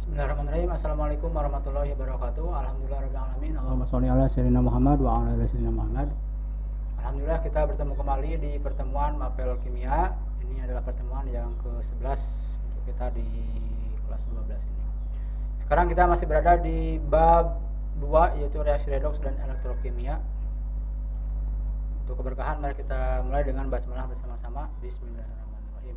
Bismillahirrahmanirrahim. Assalamualaikum warahmatullahi wabarakatuh. Alhamdulillahirabbil alamin. Allahumma sholli ala sayyidina Muhammad wa ala ali sayyidina Muhammad. Alhamdulillah kita bertemu kembali di pertemuan Mapel Kimia. Ini adalah pertemuan yang ke-11 untuk kita di kelas 12 ini. Sekarang kita masih berada di bab 2 yaitu reaksi redoks dan elektrokimia. Untuk keberkahan mari kita mulai dengan basmalah bersama-sama. Bismillahirrahmanirrahim.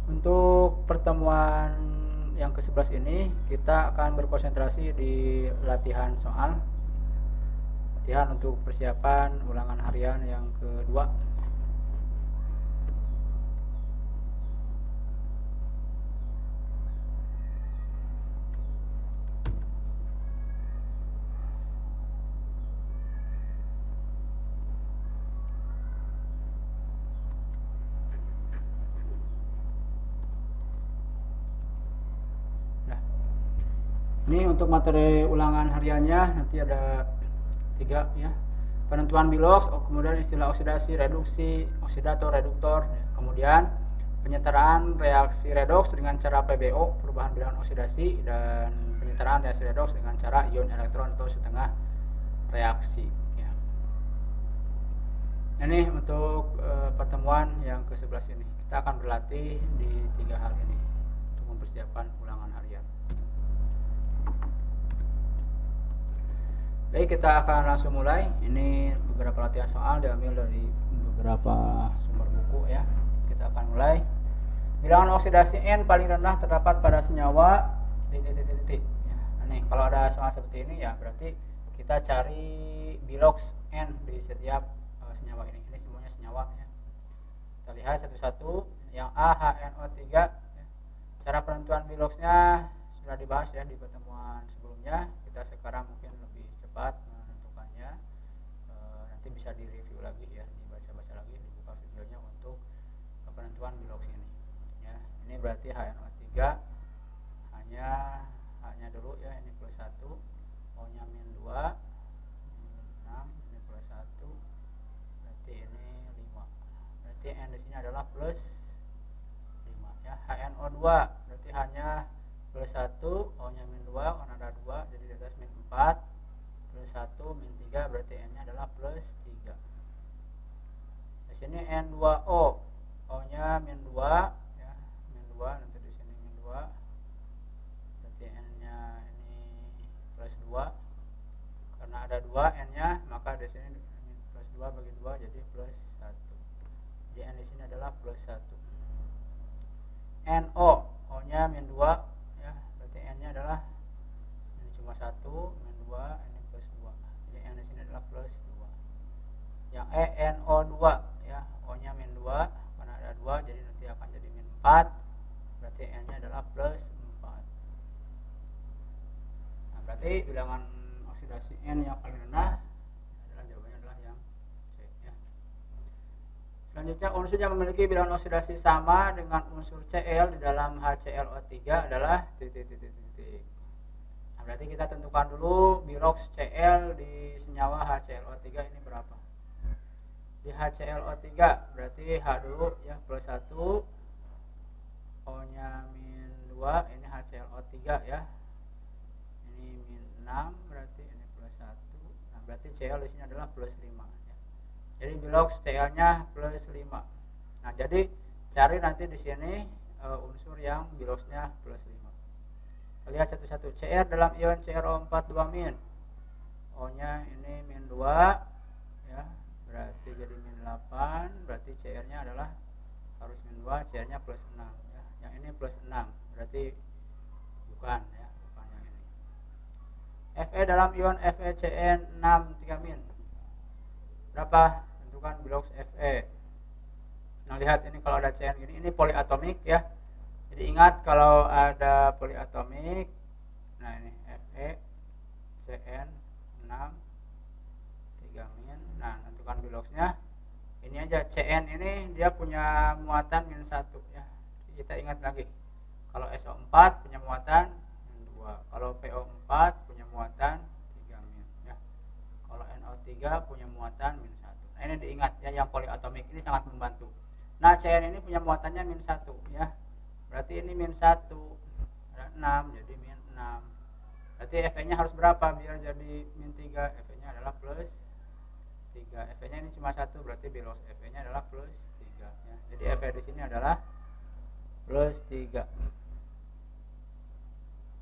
Untuk pertemuan yang ke-11 ini kita akan berkonsentrasi di latihan soal. Latihan untuk persiapan ulangan harian yang kedua. Ini untuk materi ulangan hariannya nanti ada 3 ya. Penentuan biloks, kemudian istilah oksidasi, reduksi, oksidator, reduktor, kemudian penyetaraan reaksi redoks dengan cara PBO, perubahan bilangan oksidasi, dan penyetaraan reaksi redoks dengan cara ion elektron atau setengah reaksi ya. Ini untuk pertemuan yang ke-11 ini. Kita akan berlatih di 3 hal ini untuk mempersiapkan ulangan harian. Baik, kita akan langsung mulai. Ini beberapa latihan soal diambil dari beberapa sumber buku ya. Kita akan mulai. Bilangan oksidasi N paling rendah terdapat pada senyawa titik. Ya. Nah, kalau ada soal seperti ini ya berarti kita cari biloks N di setiap senyawa ini. Ini semuanya senyawa ya. Kita lihat satu-satu. Yang A HNO3 ya. Cara penentuan biloksnya sudah dibahas ya di pertemuan sebelumnya. Kita sekarang mungkin lebih cepat menentukannya. Nanti bisa direview lagi ya, dibaca-baca lagi, dibuka videonya untuk penentuan biloks ini ya. Ini berarti HNO3 hanya dulu ya, ini plus 1, O-nya min 2, min 6, ini plus 1, berarti ini 5. Berarti N di sini adalah plus 5 ya. HNO2 berarti hanya plus 1, O-nya min 2, karena ada 2 jadi di atas min 4, plus 1 min 3 berarti N-nya adalah plus 3. Di sini N2O, O-nya min 2 ya, min 2, nanti di sini min 2. Berarti N-nya ini plus 2. Karena ada 2 N-nya, maka di sini plus 2 bagi 2 jadi plus 1. Jadi N di sini adalah plus 1. NO, O-nya min 2 ya, berarti N-nya adalah ini cuma 1, min 2, ini plus 2. Jadi N di sini adalah plus 2. Yang NO2 ya, O-nya min 2, karena ada 2 jadi nanti akan jadi min 4. Berarti N-nya adalah plus 4. Nah, berarti bilangan oksidasi N yang paling rendah adalah jawabannya adalah yang C ya. Selanjutnya, unsur yang memiliki bilangan oksidasi sama dengan unsur Cl di dalam HClO3 adalah titik. Nah, berarti kita tentukan dulu biloks Cl di senyawa HClO3 ini berapa. Di HClO3 berarti H dulu ya, plus 1, O-nya min 2, ini HClO3 ya. Ini min 6, berarti ini plus 1. Nah, berarti Cl di sini adalah plus 5 ya. Jadi biloks Cl-nya plus 5. Nah, jadi cari nanti di sini unsur yang biloksnya plus 5. Kita lihat satu-satu. Cr dalam ion CrO4 2-. O-nya ini min 2 ya. Berarti jadi min 8. Berarti Cr-nya adalah harus min 2, Cr-nya plus 6 ya. Yang ini plus 6. Berarti bukan ya, bukan yang ini. Fe dalam ion FeCN 6 3-. Berapa? Tentukan biloks Fe. Nah, lihat ini kalau ada CN gini, ini poliatomik ya. Jadi ingat kalau ada poliatomik, nah ini Fe CN 6 3-. Nah, tentukan biloksnya. Ini aja CN ini dia punya muatan min 1 ya. Kita ingat lagi. Kalau SO4 punya muatan min 2. Kalau PO4 punya muatan 3- ya. Kalau NO3 punya muatan min 1. Nah, ini diingat ya, yang poliatomik ini sangat membantu. Nah, Cn ini punya muatannya min 1 ya. Berarti ini min 1. Ada 6 jadi min 6. Berarti Fe-nya harus berapa biar jadi min 3? Fe-nya adalah plus 3. Fe-nya ini cuma 1, berarti bilos Fe-nya adalah plus 3 ya. Jadi Fe di sini adalah plus 3.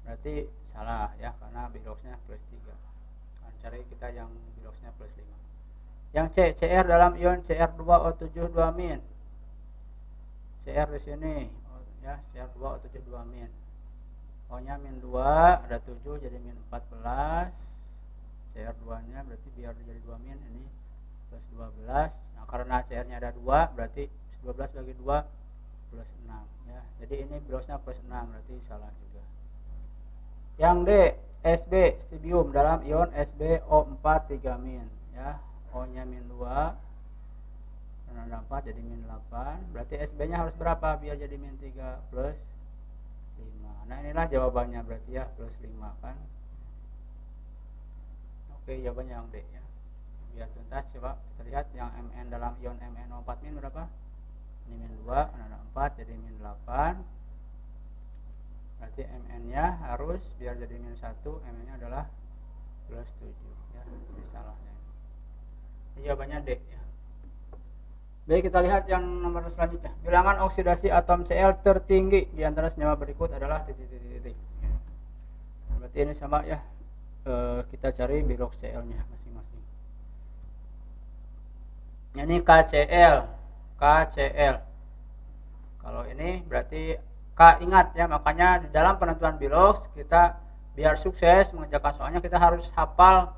Berarti salah ya, karena bilosnya plus 3. Akan cari kita yang bilosnya plus 5. Yang C, Cr dalam ion Cr2O7 2 min. Cr di sini ya, Cr2O7 2 min. O-nya min 2, ada 7 jadi min 14. Cr2-nya berarti biar jadi 2 min, ini plus 12. Nah, karena Cr-nya ada 2, berarti 12 bagi 2 plus 6 ya. Jadi ini bilosnya plus 6, berarti salah juga. Yang D, Sb stibbium dalam ion SbO4 3 min ya. O-nya min 2, karena ada 4 jadi min 8. Berarti Sb-nya harus berapa biar jadi min 3? Plus 5. Nah, inilah jawabannya berarti ya, plus 5 kan. Oke, jawabannya yang D ya. Biar tuntas, coba kita lihat yang Mn dalam ion MnO4 min berapa? Ini min 2, karena ada 4 jadi min 8. Berarti Mn-nya harus biar jadi min 1, Mn-nya adalah plus 7 ya. Jadi salahnya. Ini jawabannya D ya. Baik, kita lihat yang nomor selanjutnya. Bilangan oksidasi atom Cl tertinggi di antara senyawa berikut adalah titik-titik. Berarti ini sama ya. Kita cari bilox Cl-nya masing-masing. Ini KCl. Kalau ini berarti K, ingat ya, makanya di dalam penentuan bilox kita biar sukses mengerjakan soalnya kita harus hafal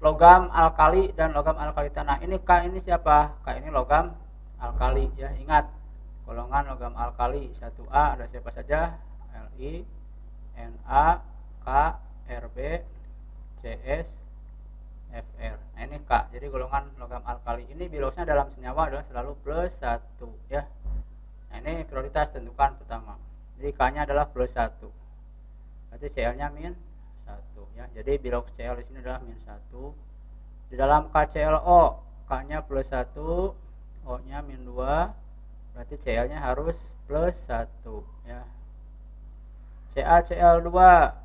logam alkali dan logam alkali tanah. Ini K ini siapa? K ini logam alkali ya. Ingat, golongan logam alkali 1A ada siapa saja? Li, Na, K, Rb, Cs, Fr. Nah, ini K. Jadi golongan logam alkali ini biloxnya dalam senyawa adalah selalu plus 1 ya. Nah, ini prioritas tentukan pertama. Jadi K-nya adalah plus 1. Berarti Cl-nya min 1 ya. Jadi bilox Cl di sini adalah min 1. Di dalam KClO, K-nya plus 1, O-nya min 2. Berarti Cl-nya harus plus 1 ya. CaCl2.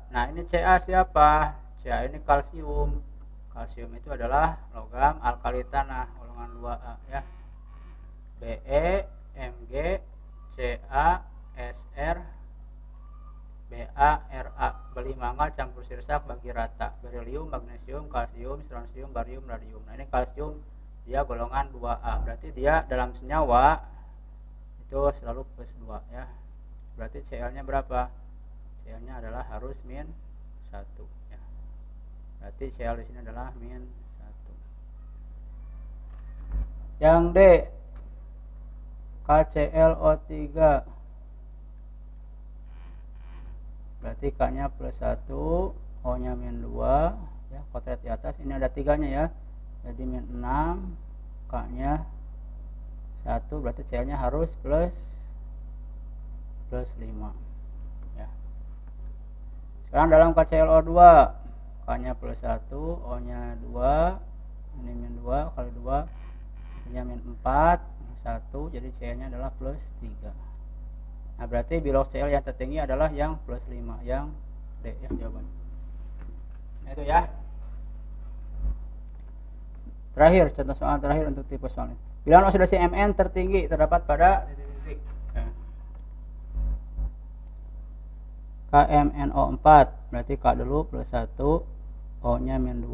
Nah, ini Ca siapa? Ca ini kalsium. Kalsium itu adalah logam alkali tanah, golongan 2A ya. Be, Mg, Ca, Sr, Ba, Ra. Beli mangga campur sirsak bagi rata. Berilium, magnesium, kalsium, strontium, barium, radium. Nah, ini kalsium dia golongan 2A. Berarti dia dalam senyawa itu selalu plus 2 ya. Berarti Cl-nya berapa? Cl-nya adalah harus min 1 ya. Berarti Cl di sini adalah min 1. Yang D, KClO3. Berarti K-nya plus 1, O-nya min 2 ya, kotret di atas. Ini ada 3-nya ya. Jadi min 6, K-nya 1, berarti Cl-nya harus plus 5 ya. Sekarang dalam KClO2, K-nya plus 1, O-nya 2, ini min 2 kali 2, ini min 4, 1, jadi Cl-nya adalah plus 3. Nah, berarti bilox Cl yang tertinggi adalah yang plus 5, yang D ya jawabannya. Nah, itu ya. Terakhir, contoh soal terakhir untuk tipe soal ini. Bilangan oksidasi Mn tertinggi terdapat pada titik-titik. KMNO4, berarti K dulu plus 1, O-nya min 2,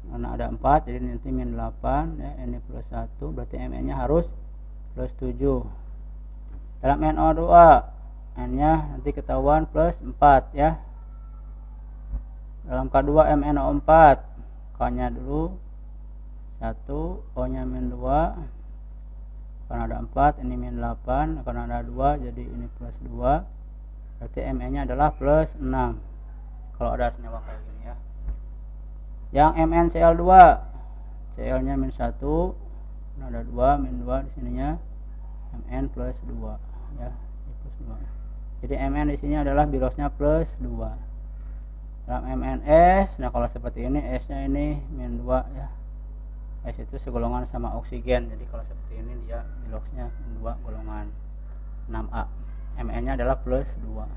karena ada 4, jadi nanti min 8 ya, ini plus 1, berarti Mn-nya harus plus 7. Dalam NO2, N-nya nanti ketahuan plus 4 ya. Dalam K2 MnO4, K-nya dulu 1, O-nya min 2, karena ada 4, ini min 8, karena ada 2, jadi ini plus 2, berarti Mn-nya adalah plus 6 kalau ada senyawa kayak gini ya. Yang MnCl2, Cl-nya min 1, karena ada 2, min 2 di sininya, Mn plus 2 ya, plus 2. Jadi Mn di sini adalah biloxnya plus 2. Dalam MnS, nah kalau seperti ini S-nya ini min 2 ya. S itu segolongan sama oksigen. Jadi kalau seperti ini dia biloxnya 2 golongan 6A. Mn-nya adalah plus 2.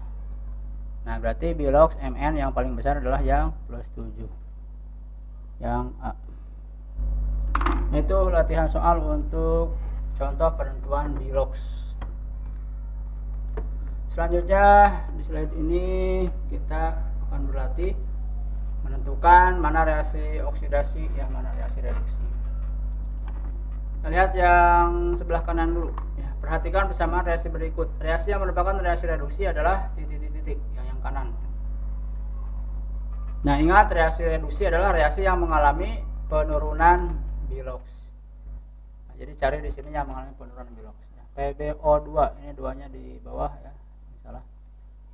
Nah, berarti bilox Mn yang paling besar adalah yang plus 7. Yang A. Itu latihan soal untuk contoh penentuan bilox. Selanjutnya di slide ini kita akan berlatih menentukan mana reaksi oksidasi yang mana reaksi reduksi. Kita lihat yang sebelah kanan dulu ya. Perhatikan persamaan reaksi berikut. Reaksi yang merupakan reaksi reduksi adalah titik-titik yang kanan. Nah, ingat reaksi reduksi adalah reaksi yang mengalami penurunan bilox. Nah, jadi cari di sini yang mengalami penurunan bilox. PbO2 ini 2-nya di bawah ya. Salah.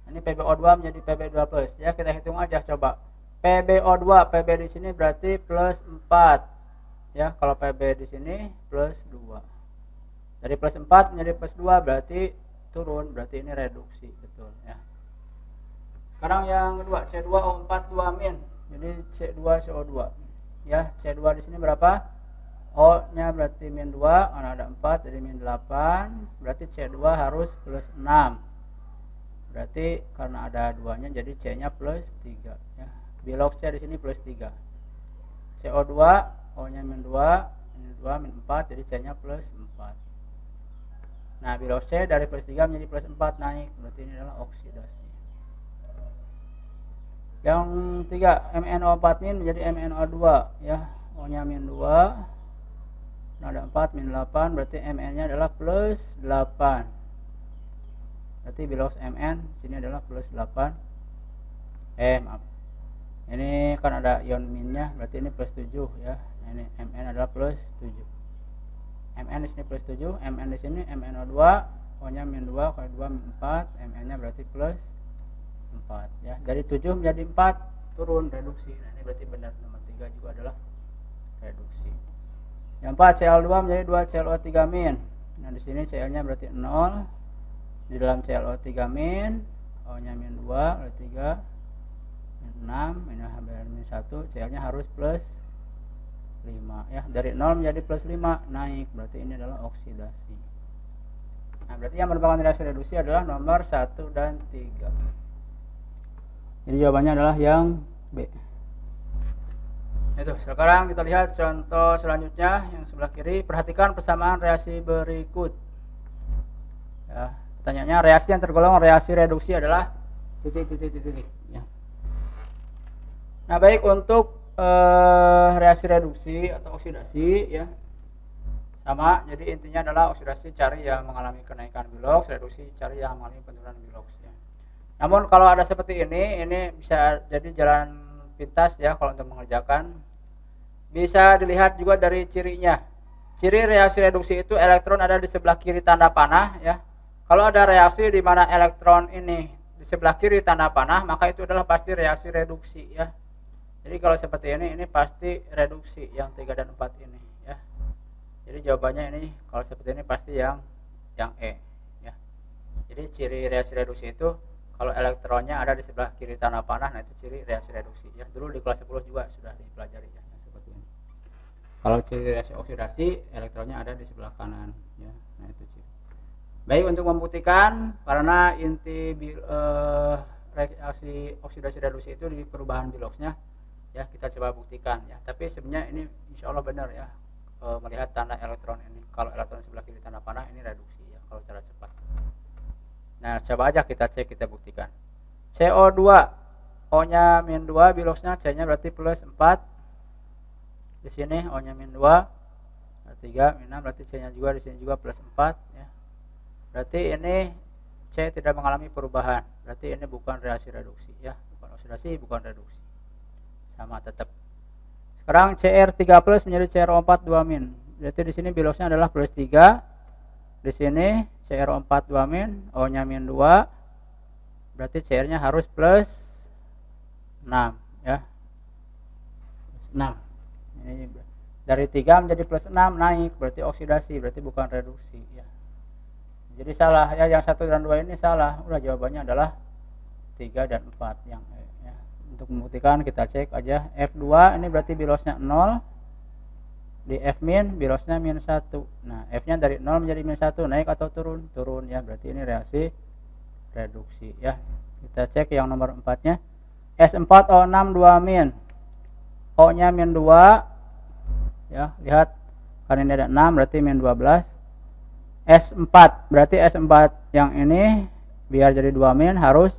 Ini PbO2 menjadi Pb2+. Ya, kita hitung aja coba. PbO2, Pb di sini berarti plus 4. Ya, kalau Pb di sini plus 2. Dari plus 4 menjadi plus 2 berarti turun, berarti ini reduksi, betul ya. Sekarang yang kedua, C2O4 2-. Jadi C2CO2. Ya, C2 di sini berapa? O-nya berarti min 2, karena ada 4 jadi min 8. Berarti C2 harus plus 6. Berarti karena ada 2-nya jadi C-nya plus 3 ya. Bilox C di sini plus 3. CO2 O-nya min 2, min 2 min 4 jadi C-nya plus 4. Nah, bilox C dari plus 3 menjadi plus 4 naik, berarti ini adalah oksidasi. Yang 3, MnO4- menjadi MnO2 ya. O-nya min 2. Nah, ada 4 min 8 berarti Mn-nya adalah plus 8. Berarti bilox Mn sini adalah plus 8. Maaf. Ini kan ada ion minnya, berarti ini plus 7 ya. Nah, ini Mn adalah plus 7. Mn di sini plus 7, Mn di sini MnO2, O-nya min 2, kalau 2 min 4, Mn-nya berarti plus 4 ya. Dari 7 menjadi 4 turun reduksi. Nah, ini berarti benar nomor 3 juga adalah reduksi. Yang 4 Cl2 menjadi 2 ClO3-. Nah, di sini Cl-nya berarti 0. Di dalam ClO3-, O-nya min 2, berarti 3 min 6, ini hampir min 1, Cl-nya harus plus 5 ya. Dari 0 menjadi plus 5 naik, berarti ini adalah oksidasi. Nah, berarti yang merupakan reaksi reduksi adalah nomor 1 dan 3. Jadi jawabannya adalah yang B. Itu, sekarang kita lihat contoh selanjutnya yang sebelah kiri. Perhatikan persamaan reaksi berikut. Ya, pertanyaannya reaksi yang tergolong reaksi reduksi adalah titik ya. Nah, baik untuk reaksi reduksi atau oksidasi ya. Sama, jadi intinya adalah oksidasi cari yang mengalami kenaikan bilox, reduksi cari yang mengalami penurunan bilox ya. Namun kalau ada seperti ini bisa jadi jalan pintas ya kalau untuk mengerjakan. Bisa dilihat juga dari cirinya. Ciri reaksi reduksi itu elektron ada di sebelah kiri tanda panah ya. Kalau ada reaksi di mana elektron ini di sebelah kiri tanda panah, maka itu adalah pasti reaksi reduksi ya. Jadi kalau seperti ini pasti reduksi yang 3 dan 4 ini ya. Jadi jawabannya ini kalau seperti ini pasti yang E ya. Jadi ciri reaksi reduksi itu kalau elektronnya ada di sebelah kiri tanda panah, nah itu ciri reaksi reduksi ya. Dulu di kelas 10 juga sudah dipelajari ya seperti ini. Kalau ciri reaksi oksidasi, elektronnya ada di sebelah kanan ya. Nah itu ciri. Baik, untuk membuktikan karena inti reaksi oksidasi reduksi itu di perubahan biloxnya ya, kita coba buktikan ya. Tapi sebenarnya ini insya Allah benar ya, melihat tanda elektron ini. Kalau elektron sebelah kiri tanda panah ini reduksi ya kalau cara cepat. Nah, coba aja kita cek, kita buktikan. CO2 O-nya min 2, biloxnya C-nya berarti plus 4. Di sini O-nya min 2, 3 min 6 berarti C-nya juga di sini juga plus 4 ya. Berarti ini C tidak mengalami perubahan. Berarti ini bukan reaksi reduksi ya, bukan oksidasi, bukan reduksi. Sama tetap. Sekarang Cr3+ menjadi Cr4 2-. Berarti di sini biloxnya adalah plus 3. Di sini Cr4 2-, O-nya min 2. Berarti Cr-nya harus plus 6 ya. 6. Ini dari 3 menjadi plus 6 naik, berarti oksidasi, berarti bukan reduksi ya. Jadi salah ya, yang 1 dan 2 ini salah. Udah jawabannya adalah 3 dan 4 yang E ya. Untuk membuktikan kita cek aja F2 ini berarti biloxnya 0. Di F min, biloxnya min 1. Nah, F-nya dari 0 menjadi min 1, naik atau turun? Turun ya, berarti ini reaksi reduksi ya. Kita cek yang nomor 4-nya. S4O6 2 min. O-nya min 2. Ya, lihat kan ini ada 6 berarti min 12. S4 berarti S4 yang ini biar jadi 2 min harus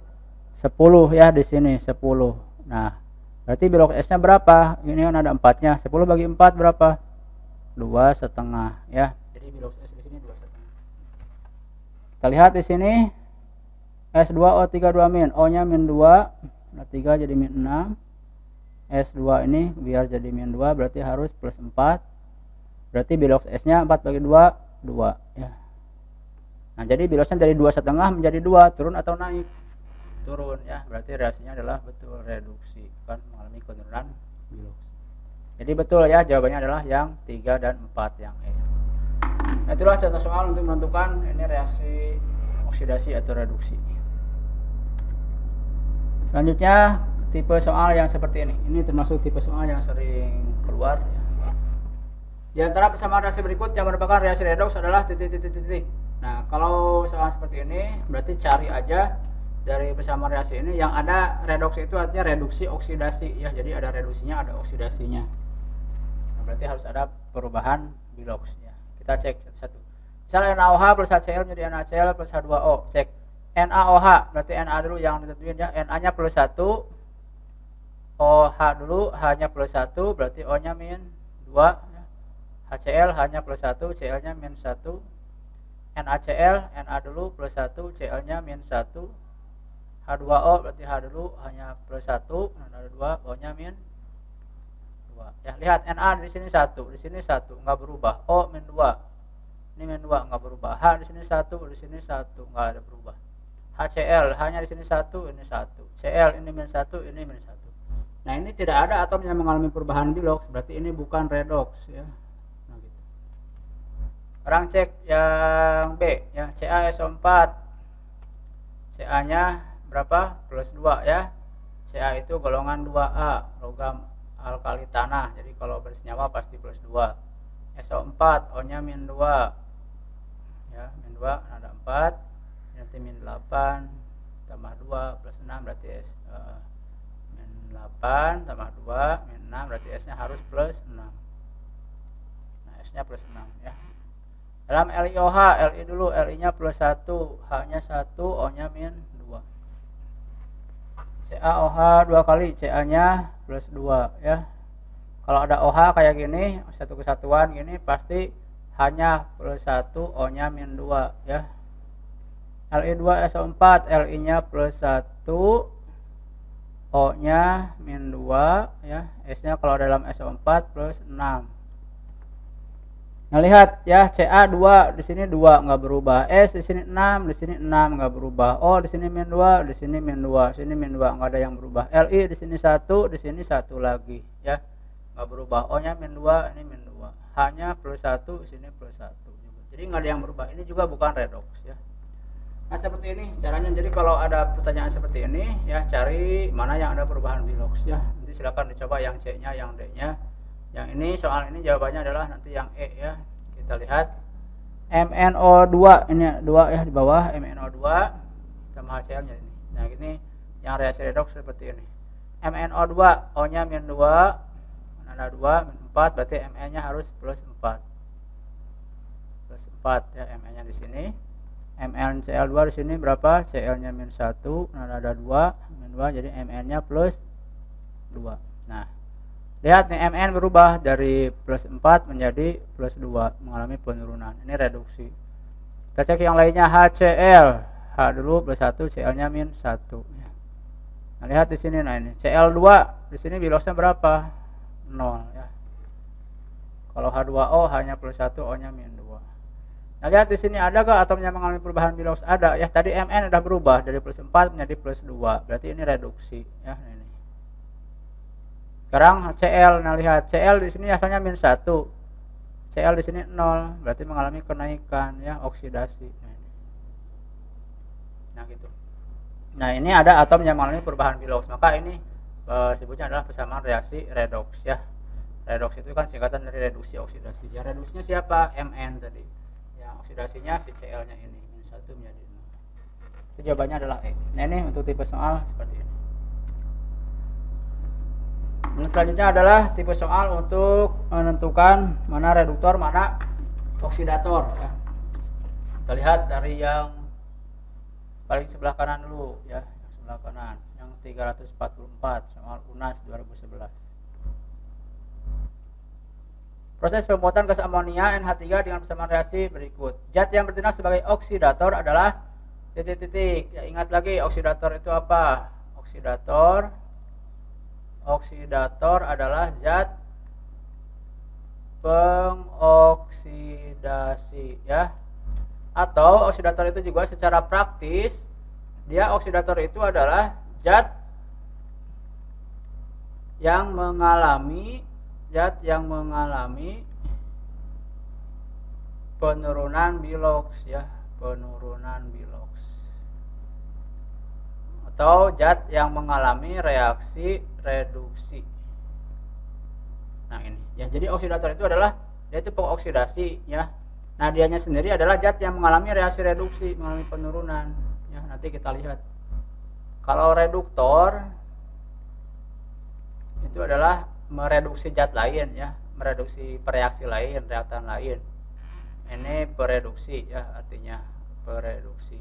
10 ya, di sini 10. Nah, berarti bilox S-nya berapa? Ini kan ada 4-nya. 10 bagi 4 berapa? 2,5 ya. Jadi bilox S di sini 2,5. Kita lihat di sini S2O3 2 min. O-nya min 2. Nah, 3 jadi min 6. S2 ini biar jadi min 2 berarti harus plus 4. Berarti bilox S-nya 4 bagi 2 2 ya. Nah, jadi biloxnya dari 2,5 menjadi 2, turun atau naik? Turun ya. Berarti reaksinya adalah betul reduksi, bukan mengalami penurunan bilox. Jadi betul ya, jawabannya adalah yang 3 dan 4 yang E. Nah, itulah contoh soal untuk menentukan ini reaksi oksidasi atau reduksi. Selanjutnya tipe soal yang seperti ini. Ini termasuk tipe soal yang sering keluar ya. Di antara persamaan reaksi berikut yang merupakan reaksi redoks adalah titik. Nah, kalau soal seperti ini berarti cari aja dari persamaan reaksi ini yang ada redoks itu artinya reduksi oksidasi ya. Jadi ada reduksinya, ada oksidasinya. Nah, berarti harus ada perubahan bilox ya. Kita cek satu. Misalnya NaOH plus HCl menjadi NaCl plus H2O. Cek NaOH berarti Na dulu yang ditentuin ya. Na-nya plus 1. OH dulu, H-nya plus 1 berarti O-nya min 2 ya. HCl H-nya plus 1, Cl-nya min 1. NaCl, Na dulu plus 1, Cl-nya min 1. H2O berarti H dulu, H-nya plus 1, ada 2, O-nya min 2. Ya, lihat Na di sini 1, di sini 1, enggak berubah. O min 2. Ini min 2 enggak berubah. H di sini 1, di sini 1, enggak ada berubah. HCl, H-nya di sini 1, ini 1. Cl ini min 1, ini min 1. Nah, ini tidak ada atom yang mengalami perubahan bilox, berarti ini bukan redox ya. Nah, gitu. Sekarang cek yang B ya, CaSO4. Ca-nya berapa? Plus 2 ya. Ca itu golongan 2A, logam alkali tanah. Jadi kalau bersenyawa pasti plus 2. SO4, O-nya min 2. Ya, min 2 ada 4. Nanti min 8 tambah 2 plus 6 berarti min 8 tambah 2 min 6 berarti S-nya harus plus 6. Nah, S-nya plus 6 ya. Dalam LiOH, Li dulu, Li-nya plus 1, H-nya 1, O-nya min 2. CaOH 2 kali, Ca-nya plus 2 ya. Kalau ada OH kayak gini, satu kesatuan gini pasti H-nya plus 1, O-nya min 2 ya. Li2SO4, Li-nya plus 1, O-nya min 2 ya. S-nya kalau dalam SO4 plus 6. Nah, lihat ya, Ca2 di sini 2 enggak berubah. S di sini 6, di sini 6 enggak berubah. O di sini min 2, di sini min 2, sini min 2 enggak ada yang berubah. Li di sini 1, di sini 1 lagi ya. Enggak berubah. O-nya min 2, ini min 2. H-nya plus 1, sini plus 1. Jadi enggak ada yang berubah. Ini juga bukan redox ya. Nah, seperti ini caranya. Jadi kalau ada pertanyaan seperti ini ya, cari mana yang ada perubahan bilox ya. Nanti silakan dicoba yang C-nya, yang D-nya. Yang ini soal ini jawabannya adalah nanti yang E ya. Kita lihat MnO2, ini 2 ya di bawah, MnO2 sama HCl-nya ini. Nah, ini yang reaksi redox seperti ini. MnO2, O-nya min 2, ada 2, min 4, berarti Mn-nya harus plus 4. Plus 4 ya, Mn-nya di sini. MnCl2 di sini berapa? Cl-nya min 1, ada 2, min 2, jadi Mn-nya plus 2. Nah, lihat nih, Mn berubah dari plus 4 menjadi plus 2, mengalami penurunan. Ini reduksi. Kita cek yang lainnya, HCl. H dulu plus 1, Cl-nya min 1. Nah, lihat di sini, nah ini Cl2 di sini biloxnya berapa? 0 ya. Kalau H2O hanya plus 1, O-nya min 2. Nah, lihat di sini, adakah atom yang mengalami perubahan bilox? Ada ya. Tadi Mn sudah berubah dari plus 4 menjadi plus 2. Berarti ini reduksi ya, ini. Sekarang Cl, nah lihat Cl di sini asalnya min 1. Cl di sini 0, berarti mengalami kenaikan ya, oksidasi. Nah, gitu. Nah, ini ada atom yang mengalami perubahan bilox, maka ini sebutnya adalah persamaan reaksi redox ya. Redoks itu kan singkatan dari reduksi oksidasi. Ya reduksinya siapa? Mn tadi. Yang oksidasinya si Cl-nya ini minus 1 menjadi 0. Itu jawabannya adalah E. Nah ini untuk tipe soal seperti ini. Dan selanjutnya adalah tipe soal untuk menentukan mana reduktor, mana oksidator. Ya. Kita lihat dari yang paling sebelah kanan dulu ya, yang sebelah kanan, yang 344 soal UNAS 2011. Proses pembuatan gas amonia NH3 dengan persamaan reaksi berikut. Zat yang bertindak sebagai oksidator adalah titik-titik. Ya, ingat lagi oksidator itu apa? Oksidator adalah zat pengoksidasi ya. Atau oksidator itu juga secara praktis dia oksidator itu adalah zat yang mengalami penurunan biloks ya, penurunan biloks. Atau zat yang mengalami reaksi reduksi. Nah ini ya, jadi oksidator itu adalah dia itu pengoksidasi ya. Nah dianya sendiri adalah zat yang mengalami reaksi reduksi, mengalami penurunan ya. Nanti kita lihat. Kalau reduktor itu adalah mereduksi zat lain ya, mereduksi pereaksi lain, reaktan lain. Ini pereduksi ya, artinya pereduksi.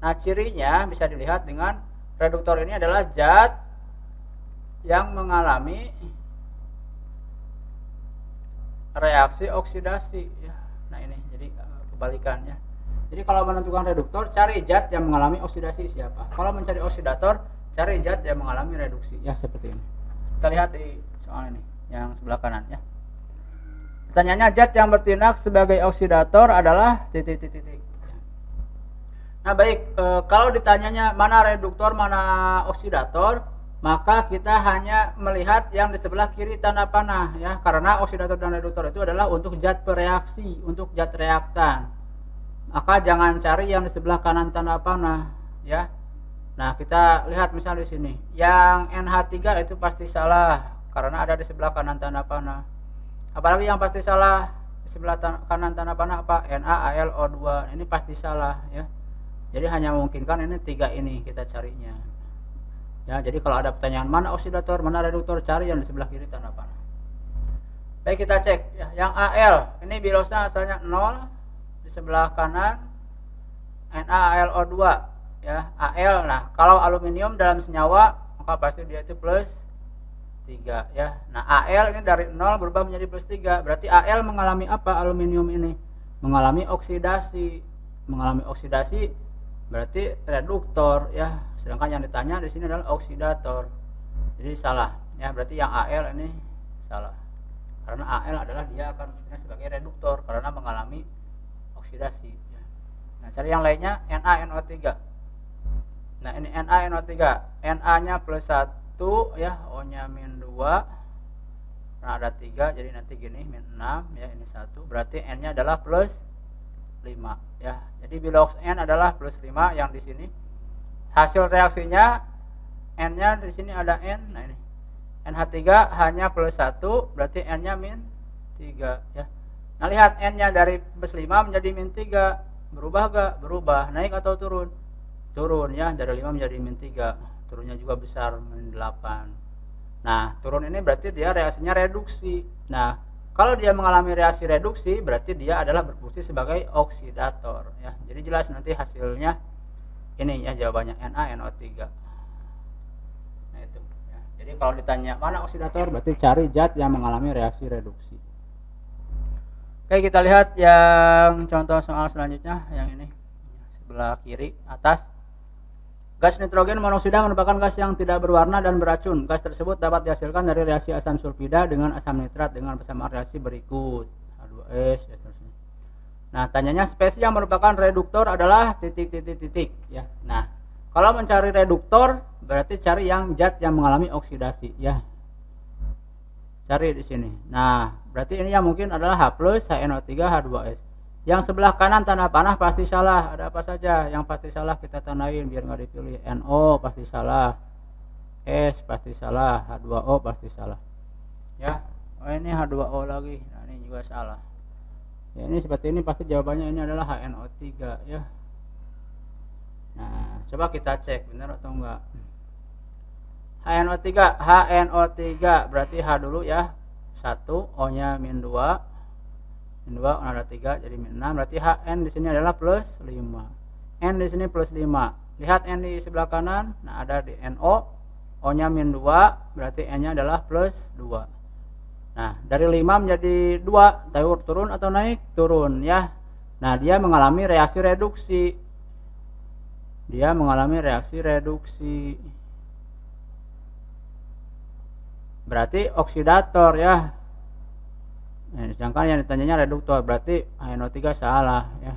Nah cirinya bisa dilihat dengan reduktor ini adalah zat yang mengalami reaksi oksidasi ya. Nah ini jadi kebalikannya. Jadi kalau menentukan reduktor, cari zat yang mengalami oksidasi siapa. Kalau mencari oksidator, cari zat yang mengalami reduksi ya, seperti ini. Kita lihat di soal ini yang sebelah kanan ya. Pertanyaannya, zat yang bertindak sebagai oksidator adalah titik-titik. Nah baik, kalau ditanyanya mana reduktor, mana oksidator, maka kita hanya melihat yang di sebelah kiri tanda panah ya, karena oksidator dan reduktor itu adalah untuk zat bereaksi, untuk zat reaktan. Maka jangan cari yang di sebelah kanan tanda panah ya. Nah kita lihat misalnya di sini, yang NH3 itu pasti salah karena ada di sebelah kanan tanda panah. Apalagi yang pasti salah di sebelah kanan tanda panah apa? NaAlO2. Ini pasti salah ya. Jadi hanya memungkinkan ini 3 ini kita carinya. Ya, jadi kalau ada pertanyaan mana oksidator, mana reduktor, cari yang di sebelah kiri tanda panah. Baik, kita cek ya. Yang Al, ini bilosnya asalnya 0, di sebelah kanan NaAlO2 ya, Al. Nah, kalau aluminium dalam senyawa maka pasti dia itu plus 3 ya. Nah, Al ini dari 0 berubah menjadi plus 3. Berarti Al mengalami apa? Aluminium ini mengalami oksidasi. Mengalami oksidasi berarti reduktor ya. Sedangkan yang ditanya di sini adalah oksidator. Jadi salah ya, berarti yang Al ini salah. Karena Al adalah dia akan sebagai reduktor karena mengalami oksidasi ya. Nah, cari yang lainnya NaNO3. Nah, ini NaNO3. Na-nya plus 1 ya, O-nya min 2. Nah, ada 3 jadi nanti gini min 6 ya, ini 1. Berarti N-nya adalah plus 5 ya. Jadi biloks N adalah plus 5 yang di sini. Hasil reaksinya N-nya di sini ada N. Nah, ini NH3 hanya plus 1, berarti N-nya min 3 ya. Nah, lihat N-nya dari plus 5 menjadi min 3. Berubah gak? Berubah. Naik atau turun? Turun ya, dari 5 menjadi min 3. Turunnya juga besar, min 8. Nah, turun ini berarti dia reaksinya reduksi. Nah, kalau dia mengalami reaksi reduksi, berarti dia adalah berfungsi sebagai oksidator ya. Jadi jelas nanti hasilnya ini ya, jawabannya NaNO3. Nah, itu ya. Jadi kalau ditanya mana oksidator, berarti cari zat yang mengalami reaksi reduksi. Oke, kita lihat yang contoh soal selanjutnya, yang ini sebelah kiri atas. Gas nitrogen monoksida merupakan gas yang tidak berwarna dan beracun. Gas tersebut dapat dihasilkan dari reaksi asam sulfida dengan asam nitrat dengan persamaan reaksi berikut. H2S ya, seterusnya. Nah, tanyanya spesies yang merupakan reduktor adalah titik-titik-titik ya. Nah, kalau mencari reduktor berarti cari yang zat yang mengalami oksidasi ya. Cari di sini. Nah, berarti ini yang mungkin adalah H+, HNO3, H2S. Yang sebelah kanan tanda panah pasti salah. Ada apa saja yang pasti salah kita tandain biar nggak dipilih. NO pasti salah, S pasti salah, H2O pasti salah ya. Oh ini H2O lagi. Nah ini juga salah. Ya ini seperti ini, pasti jawabannya ini adalah HNO3 ya. Nah coba kita cek benar atau enggak. HNO3 berarti H dulu ya 1, O nya min 2, min 2 O ada 3 jadi min 6, berarti HN di sini adalah plus 5, N di sini plus 5. Lihat N di sebelah kanan, nah ada di NO, O nya min 2, berarti N nya adalah plus 2. Nah dari 5 menjadi 2, turun atau naik? Turun ya. Nah dia mengalami reaksi reduksi, berarti oksidator ya. Nah, sedangkan yang ditanyanya reduktor, berarti HNO3 salah ya.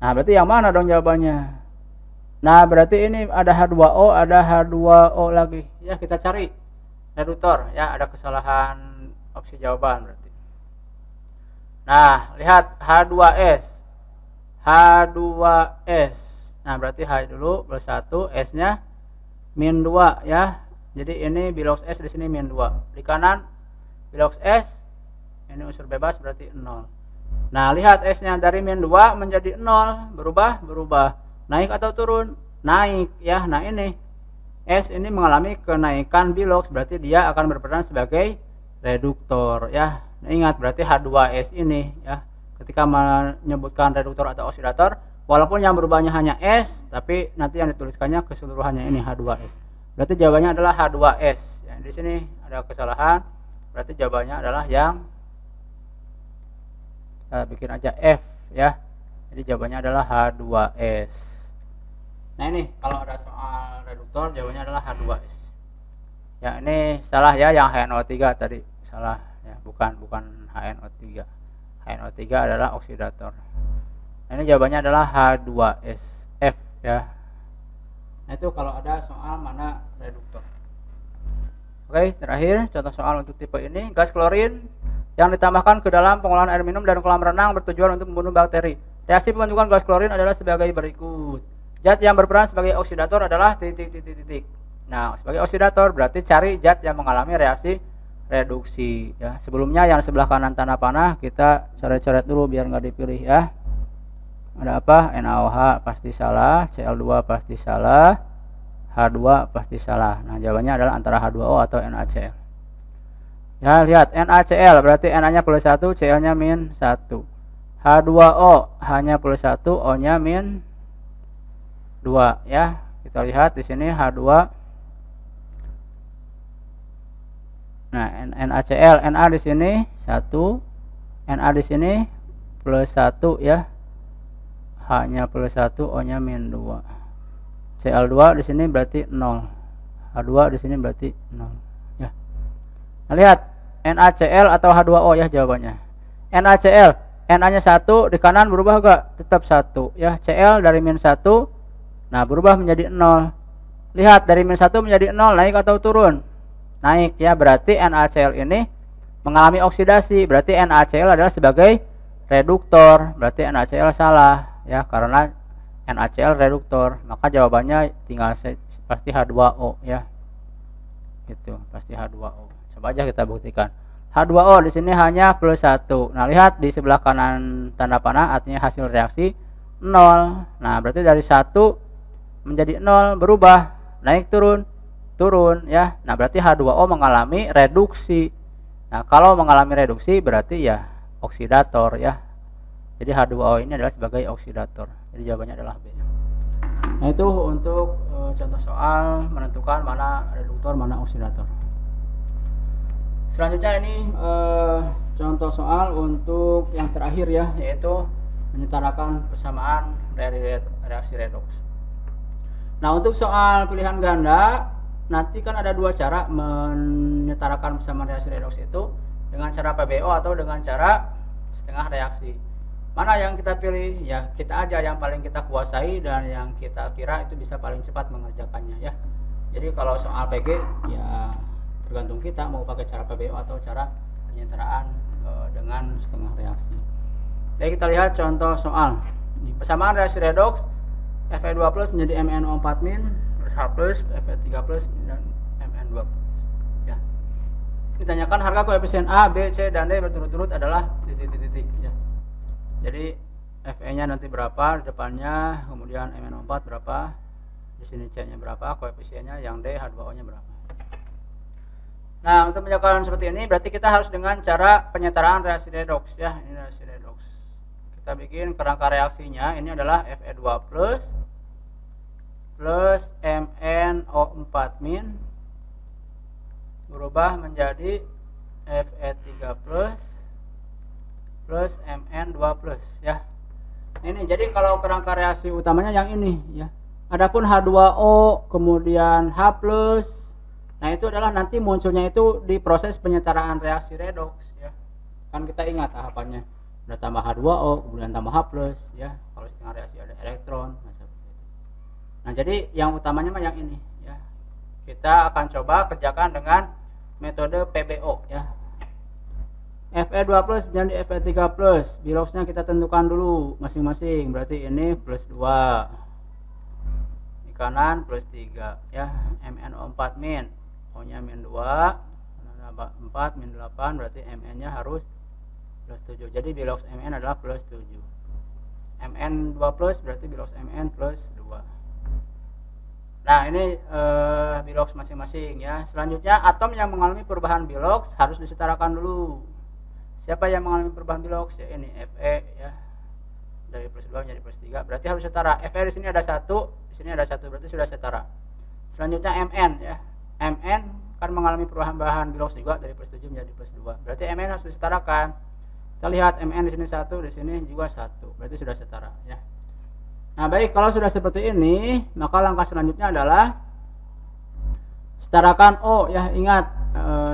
Nah berarti yang mana dong jawabannya? Nah berarti ini ada H2O, ada H2O lagi ya, kita cari reduktor ya, ada kesalahan opsi jawaban berarti. Nah lihat H2S, nah berarti H dulu plus 1, S nya min 2 ya. Jadi ini bilox S di sini min 2. Di kanan bilox S, ini unsur bebas berarti 0. Nah, lihat S-nya dari min 2 menjadi 0, berubah. Naik atau turun? Naik ya. Nah, ini S ini mengalami kenaikan bilox, berarti dia akan berperan sebagai reduktor ya. Nah, ingat berarti H2S ini ya. Ketika menyebutkan reduktor atau oksidator, walaupun yang berubahnya hanya S, tapi nanti yang dituliskannya keseluruhannya ini H2S. Berarti jawabannya adalah H2S. Ya, di sini ada kesalahan. Berarti jawabannya adalah yang kita bikin aja F ya. Jadi jawabannya adalah H2S. Nah ini kalau ada soal reduktor jawabannya adalah H2S. Ya ini salah ya, yang HNO3 tadi salah ya, bukan HNO3. HNO3 adalah oksidator. Nah, ini jawabannya adalah H2S F ya. Nah itu kalau ada soal mana reduktor. Oke, terakhir contoh soal untuk tipe ini, gas klorin yang ditambahkan ke dalam pengolahan air minum dan kolam renang bertujuan untuk membunuh bakteri. Reaksi pembentukan gas klorin adalah sebagai berikut. Zat yang berperan sebagai oksidator adalah titik. Nah, sebagai oksidator berarti cari zat yang mengalami reaksi reduksi ya. Sebelumnya yang sebelah kanan tanda panah kita coret-coret dulu biar nggak dipilih ya. Ada apa? NaOH pasti salah, Cl2 pasti salah, H2 pasti salah. Nah, jawabannya adalah antara H2O atau NaCl. Ya, lihat NaCl berarti Na-nya plus 1, Cl-nya min 1. H2O hanya plus 1, O-nya min 2 ya. Kita lihat di sini H2. Nah, NaCl, Na di sini 1, Na di sini plus 1 ya. H-nya plus 1, O-nya min 2. Cl2 di sini berarti 0. H2 di sini berarti 0 ya. Nah, lihat NaCl atau H2O ya jawabannya. NaCl, Na-nya 1 di kanan berubah enggak? Tetap 1 ya. Cl dari min 1 nah berubah menjadi 0. Lihat dari min 1 menjadi 0, naik atau turun? Naik ya, berarti NaCl ini mengalami oksidasi. Berarti NaCl adalah sebagai reduktor. Berarti NaCl salah ya, karena NaCl reduktor, maka jawabannya tinggal pasti H2O ya. Gitu, pasti H2O. Coba aja kita buktikan. H2O di sini hanya plus 1. Nah, lihat di sebelah kanan tanda panah artinya hasil reaksi 0. Nah, berarti dari 1 menjadi 0 berubah, naik turun ya. Nah, berarti H2O mengalami reduksi. Nah, kalau mengalami reduksi berarti ya oksidator ya. Jadi H2O ini adalah sebagai oksidator. Jadi jawabannya adalah B. Nah, itu untuk contoh soal menentukan mana reduktor, mana oksidator. Selanjutnya ini contoh soal untuk yang terakhir ya, yaitu menyetarakan persamaan dari reaksi redoks. Nah, untuk soal pilihan ganda nanti kan ada dua cara menyetarakan persamaan reaksi redoks itu, dengan cara PBO atau dengan cara setengah reaksi. Mana yang kita pilih? Ya kita aja yang paling kita kuasai dan yang kita kira itu bisa paling cepat mengerjakannya ya. Jadi kalau soal PG ya tergantung kita mau pakai cara PBO atau cara penyetaraan dengan setengah reaksi. Jadi kita lihat contoh soal. Persamaan reaksi redoks Fe2 plus menjadi MnO4- plus H plus, Fe3 plus menjadi Mn2 plus. Ya. ditanyakan harga koefisien A, B, C, dan D berturut-turut adalah titik-titik ya. Jadi Fe-nya nanti berapa di depannya, kemudian MnO4 berapa, di sini C-nya berapa, koefisiennya, yang D H2O-nya berapa. Nah, untuk menjawab seperti ini berarti kita harus dengan cara penyetaraan reaksi redoks ya. Ini reaksi redoks. Kita bikin kerangka reaksinya, ini adalah Fe2+ plus MnO4- berubah menjadi Fe3+ plus Mn2+ ya. Ini jadi kalau kerangka reaksi utamanya yang ini ya. Adapun H2O kemudian H+, nah itu adalah nanti munculnya itu di proses penyetaraan reaksi redoks ya. Kan kita ingat tahapannya. Udah tambah H2O, kemudian tambah H+ ya. Kalau setengah reaksi ada elektron, seperti itu. Nah, jadi yang utamanya mah yang ini ya. Kita akan coba kerjakan dengan metode PBO ya. Fe2+ menjadi Fe3+. Biloxnya kita tentukan dulu masing-masing. Berarti ini +2. Di kanan +3 ya. MnO4-, O-nya -2, 4 -8 berarti Mn-nya harus +7. Jadi bilox Mn adalah +7. Mn2+ berarti bilox Mn +2. Nah, ini bilox masing-masing ya. Selanjutnya atom yang mengalami perubahan bilox harus disetarakan dulu. Siapa yang mengalami perubahan bilox? Ya ini Fe ya. Dari +2 menjadi +3 berarti harus setara. Fe di sini ada 1, di sini ada 1 berarti sudah setara. Selanjutnya Mn ya. Mn kan mengalami perubahan bahan bilox juga dari +7 menjadi +2. Berarti Mn harus disetarakan. Kita lihat Mn di sini 1, di sini juga 1. Berarti sudah setara ya. Nah, baik, kalau sudah seperti ini, maka langkah selanjutnya adalah setarakan O ya. Ingat,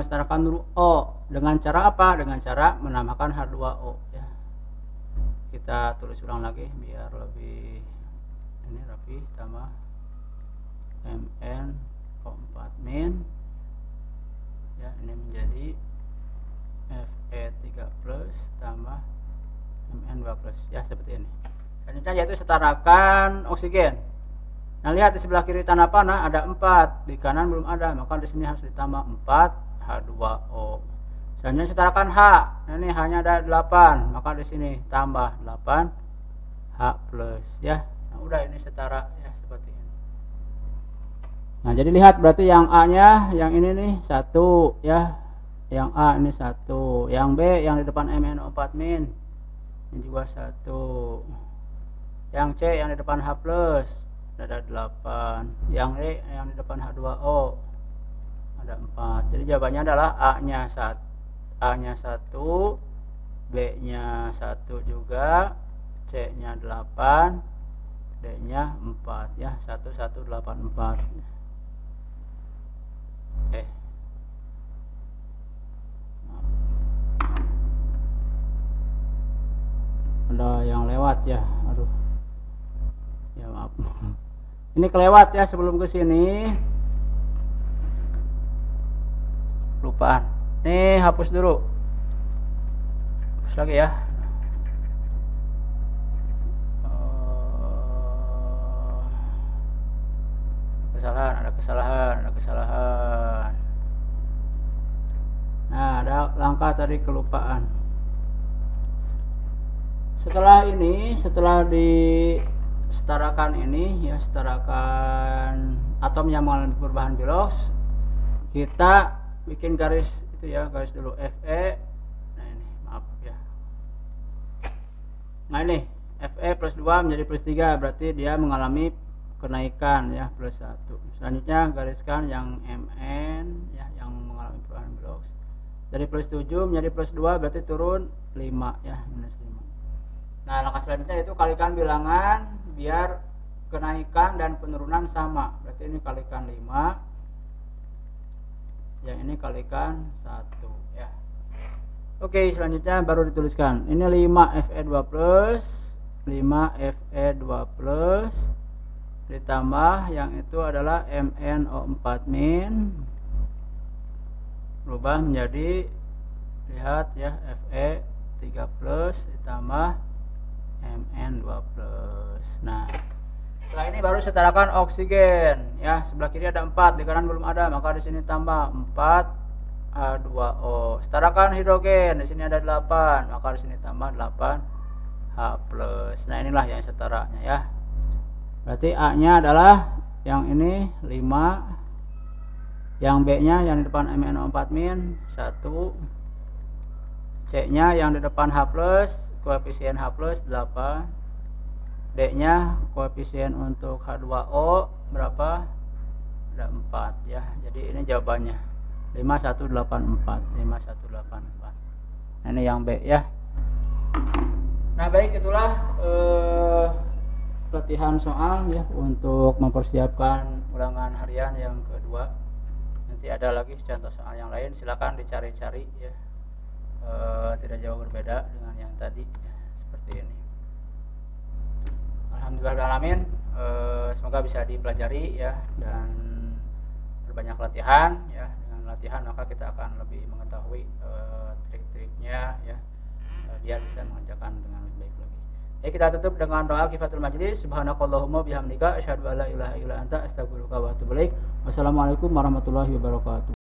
setarakan dulu O. Dengan cara apa? Dengan cara menambahkan H2O ya. Kita tulis ulang lagi biar lebih ini rapi. Tambah MnO4- ya, ini menjadi Fe3+ tambah Mn2+ ya, seperti ini. Selanjutnya yaitu setarakan oksigen. Nah, lihat di sebelah kiri tanda panah ada 4, di kanan belum ada, maka di sini harus ditambah 4 H2O. Selanjutnya setarakan H. Nah, ini hanya ada 8, maka di sini tambah 8 H+ ya. Nah, udah ini setara ya, seperti ini. Nah, jadi lihat berarti yang A-nya yang ini nih 1 ya. Yang A ini 1, yang B yang di depan MnO4- ini juga 1. Yang C yang di depan H+ ada 8. Yang D yang di depan H2O ada 4. Jadi jawabannya adalah A-nya 1, B-nya 1 juga, C-nya 8, D-nya 4 ya. 1184. Oke. Ada yang lewat ya. Aduh. Ya, maaf. Ini kelewat ya sebelum ke sini. Lupaan. Nih, hapus dulu. Hapus lagi ya. Ada kesalahan. Nah, ada langkah tadi kelupaan. Setelah ini, setelah disetarakan ini ya, setarakan atom yang mengalami perubahan bilox, kita bikin garis itu ya, garis dulu Fe. Nah, ini maaf ya. Nah, ini Fe +2 menjadi +3 berarti dia mengalami kenaikan ya, +1. Selanjutnya gariskan yang Mn ya, yang mengalami perubahan bilox. Dari +7 menjadi +2 berarti turun 5 ya, -5. Nah, langkah selanjutnya itu kalikan bilangan biar kenaikan dan penurunan sama. Berarti ini kalikan 5, yang ini kalikan 1 ya. Oke, selanjutnya baru dituliskan. Ini 5 Fe2+, 5 Fe2+, ditambah yang itu adalah MnO4- berubah menjadi, lihat ya, Fe3+ ditambah Mn2+. Nah, setelah ini baru setarakan oksigen ya. Sebelah kiri ada 4, di kanan belum ada, maka di sini tambah 4 H2O. Setarakan hidrogen. Di sini ada 8, maka di sini tambah 8H+. Nah, inilah yang setaranya ya. Berarti A-nya adalah yang ini 5. Yang B-nya yang di depan MnO4- 1. C-nya yang di depan H+, koefisien H+, 8. D-nya koefisien untuk H2O berapa? Ada 4 ya. Jadi ini jawabannya 5184. 5184. Nah, ini yang B ya. Nah, baik, itulah latihan soal ya untuk mempersiapkan ulangan harian yang kedua. Nanti ada lagi contoh soal yang lain, silakan dicari-cari ya. Tidak jauh berbeda dengan yang tadi ya, seperti ini. Alhamdulillahirrahmanirrahim. Semoga bisa dipelajari ya, dan berbanyak latihan ya. Dengan latihan maka kita akan lebih mengetahui trik-triknya ya, biar bisa mengerjakan dengan lebih baik lagi. Ya, kita tutup dengan doa kifatul majlis. Subhanakallahumma bihamdika asyhadu an la ilaha illa anta astaghfiruka wa atubu ilaik. Wassalamualaikum warahmatullahi wabarakatuh.